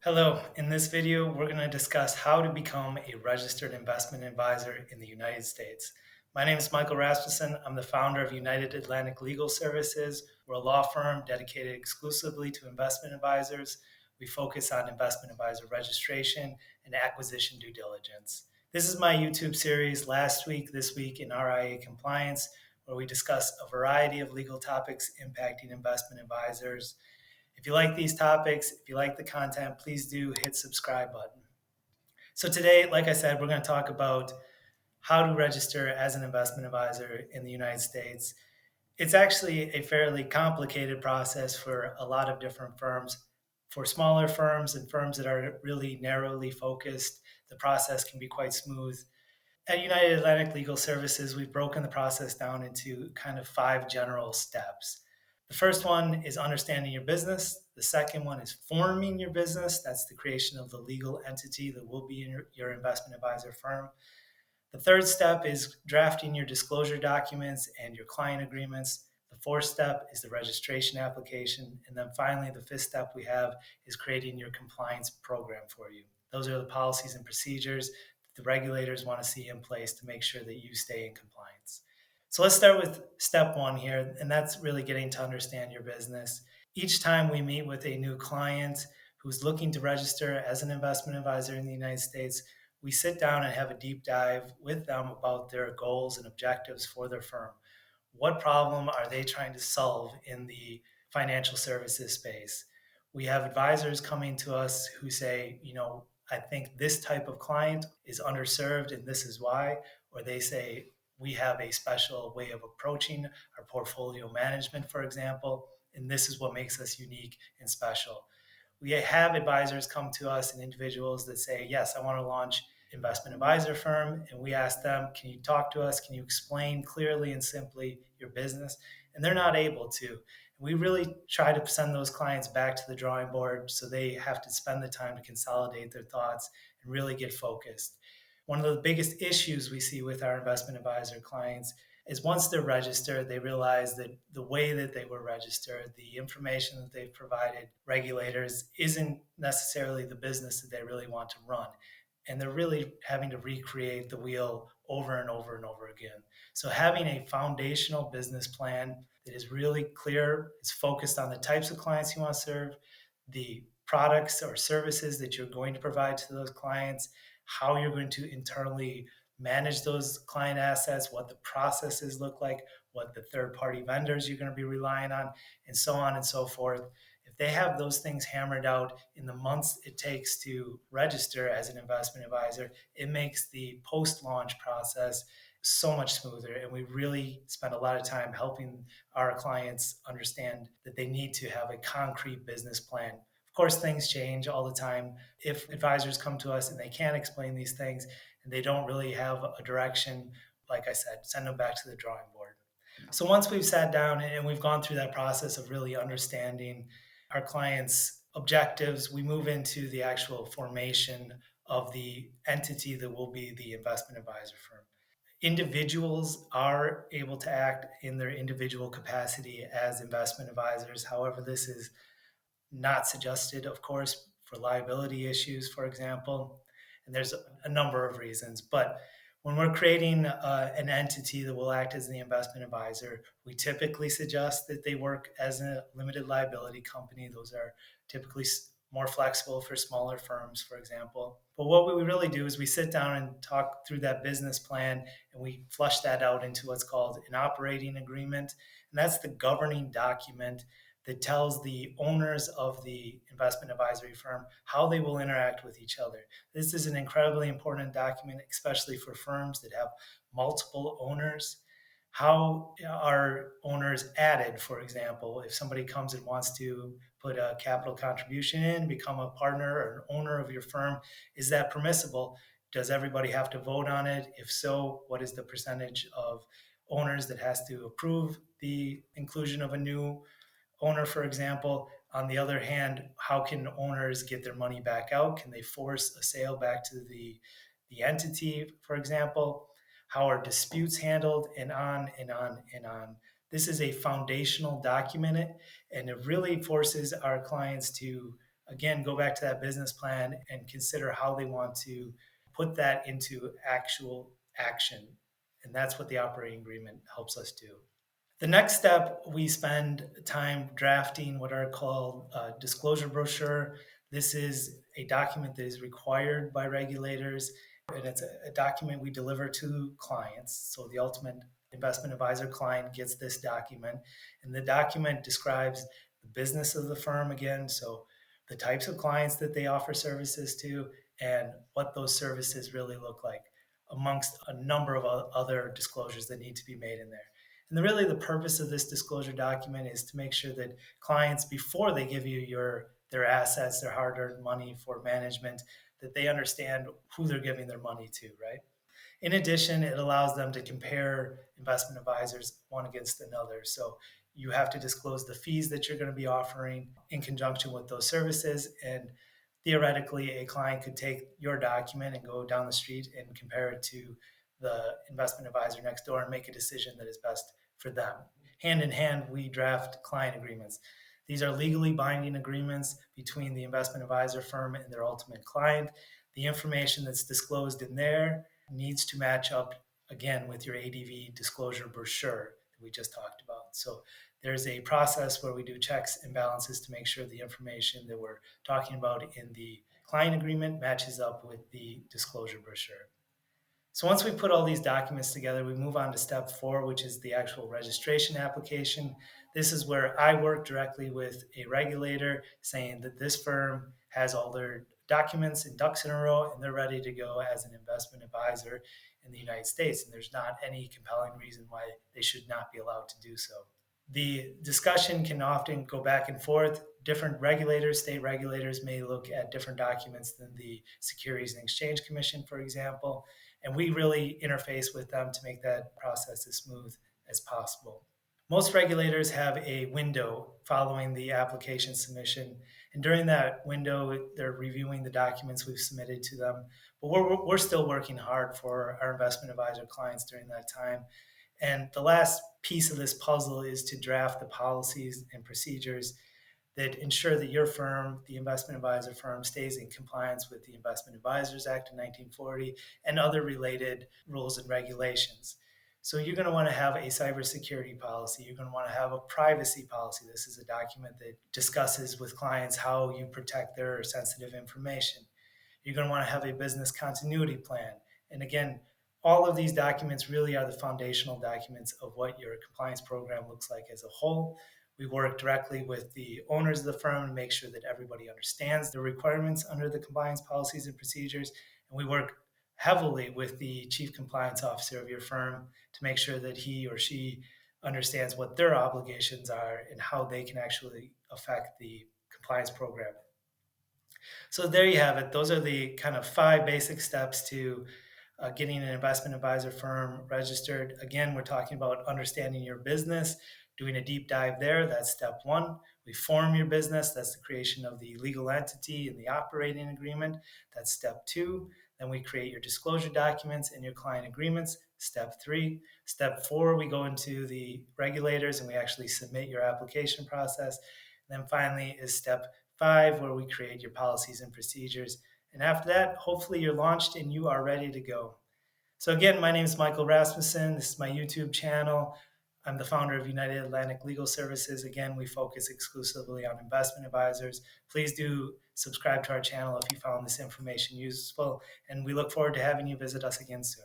Hello, in this video, we're going to discuss how to become a registered investment advisor in the United States. My name is Michael Rasmussen. I'm the founder of United Atlantic Legal Services. We're a law firm dedicated exclusively to investment advisors. We focus on investment advisor registration and acquisition due diligence. This is my YouTube series, Last Week, This Week in RIA Compliance, where we discuss a variety of legal topics impacting investment advisors. If you like these topics, if you like the content, please do hit subscribe button. So today, like I said, we're going to talk about how to register as an investment advisor in the United States. It's actually a fairly complicated process for a lot of different firms. For smaller firms and firms that are really narrowly focused, the process can be quite smooth. At United Atlantic Legal Services, we've broken the process down into kind of 5 general steps. The first one is understanding your business. The second one is forming your business. That's the creation of the legal entity that will be in your investment advisor firm. The third step is drafting your disclosure documents and your client agreements. The fourth step is the registration application. And then finally, the fifth step we have is creating your compliance program for you. Those are the policies and procedures the regulators want to see in place to make sure that you stay in compliance. So let's start with step one here, and that's really getting to understand your business. Each time we meet with a new client who's looking to register as an investment advisor in the United States, we sit down and have a deep dive with them about their goals and objectives for their firm. What problem are they trying to solve in the financial services space? We have advisors coming to us who say, I think this type of client is underserved and this is why. Or they say, we have a special way of approaching our portfolio management, for example, and this is what makes us unique and special. We have advisors come to us and individuals that say, yes, I want to launch investment advisor firm, and we ask them, can you talk to us? Can you explain clearly and simply your business? And they're not able to. We really try to send those clients back to the drawing board so they have to spend the time to consolidate their thoughts and really get focused. One of the biggest issues we see with our investment advisor clients is once they're registered, they realize that the way that they were registered, the information that they've provided regulators isn't necessarily the business that they really want to run. And they're really having to recreate the wheel over and over and over again. So having a foundational business plan that is really clear, is focused on the types of clients you want to serve, the products or services that you're going to provide to those clients, how you're going to internally manage those client assets, what the processes look like, what the third-party vendors you're going to be relying on, and so on and so forth. If they have those things hammered out in the months it takes to register as an investment advisor, it makes the post-launch process so much smoother. And we really spend a lot of time helping our clients understand that they need to have a concrete business plan. Of course, things change all the time. If advisors come to us and they can't explain these things and they don't really have a direction, like I said, send them back to the drawing board. So once we've sat down and we've gone through that process of really understanding our clients' objectives, we move into the actual formation of the entity that will be the investment advisor firm. Individuals are able to act in their individual capacity as investment advisors. However, this is not suggested, of course, for liability issues, for example. And there's a number of reasons. But when we're creating an entity that will act as the investment advisor, we typically suggest that they work as a limited liability company. Those are typically more flexible for smaller firms, for example. But what we really do is we sit down and talk through that business plan and we flush that out into what's called an operating agreement. And that's the governing document that tells the owners of the investment advisory firm how they will interact with each other. This is an incredibly important document, especially for firms that have multiple owners. How are owners added, for example, if somebody comes and wants to put a capital contribution in, become a partner or an owner of your firm, is that permissible? Does everybody have to vote on it? If so, what is the percentage of owners that has to approve the inclusion of a new owner, for example? On the other hand, how can owners get their money back out? Can they force a sale back to the entity, for example? How are disputes handled? And on and on and on. This is a foundational document, and it really forces our clients to, again, go back to that business plan and consider how they want to put that into actual action. And that's what the operating agreement helps us do. The next step, we spend time drafting what are called disclosure brochure. This is a document that is required by regulators, and it's a document we deliver to clients. So the ultimate investment advisor client gets this document, and the document describes the business of the firm again. So the types of clients that they offer services to, and what those services really look like, amongst a number of other disclosures that need to be made in there. And really, the purpose of this disclosure document is to make sure that clients, before they give you their assets, their hard-earned money for management, that they understand who they're giving their money to, right? In addition, it allows them to compare investment advisors one against another. So you have to disclose the fees that you're going to be offering in conjunction with those services. And theoretically, a client could take your document and go down the street and compare it to the investment advisor next door and make a decision that is best for them. Hand in hand, we draft client agreements. These are legally binding agreements between the investment advisor firm and their ultimate client. The information that's disclosed in there needs to match up again with your ADV disclosure brochure that we just talked about. So there's a process where we do checks and balances to make sure the information that we're talking about in the client agreement matches up with the disclosure brochure. So once we put all these documents together, we move on to step 4, which is the actual registration application. This is where I work directly with a regulator saying that this firm has all their documents and ducks in a row and they're ready to go as an investment advisor in the United States. And there's not any compelling reason why they should not be allowed to do so. The discussion can often go back and forth. Different regulators, state regulators, may look at different documents than the Securities and Exchange Commission, for example. And we really interface with them to make that process as smooth as possible. Most regulators have a window following the application submission. And during that window, they're reviewing the documents we've submitted to them. But we're still working hard for our investment advisor clients during that time. And the last piece of this puzzle is to draft the policies and procedures that ensure that your firm, the investment advisor firm, stays in compliance with the Investment Advisors Act of 1940 and other related rules and regulations. So you're going to want to have a cybersecurity policy. You're going to want to have a privacy policy. This is a document that discusses with clients how you protect their sensitive information. You're going to want to have a business continuity plan. And again, all of these documents really are the foundational documents of what your compliance program looks like as a whole. We work directly with the owners of the firm to make sure that everybody understands the requirements under the compliance policies and procedures. And we work heavily with the chief compliance officer of your firm to make sure that he or she understands what their obligations are and how they can actually affect the compliance program. So there you have it. Those are the kind of 5 basic steps to getting an investment advisor firm registered. Again, we're talking about understanding your business, doing a deep dive there. That's step 1. We form your business. That's the creation of the legal entity and the operating agreement. That's step 2. Then we create your disclosure documents and your client agreements. Step 3. Step 4, we go into the regulators and we actually submit your application process. And then finally is step 5, where we create your policies and procedures. And after that, hopefully you're launched and you are ready to go. So again, my name is Michael Rasmussen. This is my YouTube channel. I'm the founder of United Atlantic Legal Services. Again, we focus exclusively on investment advisors. Please do subscribe to our channel if you found this information useful, and we look forward to having you visit us again soon.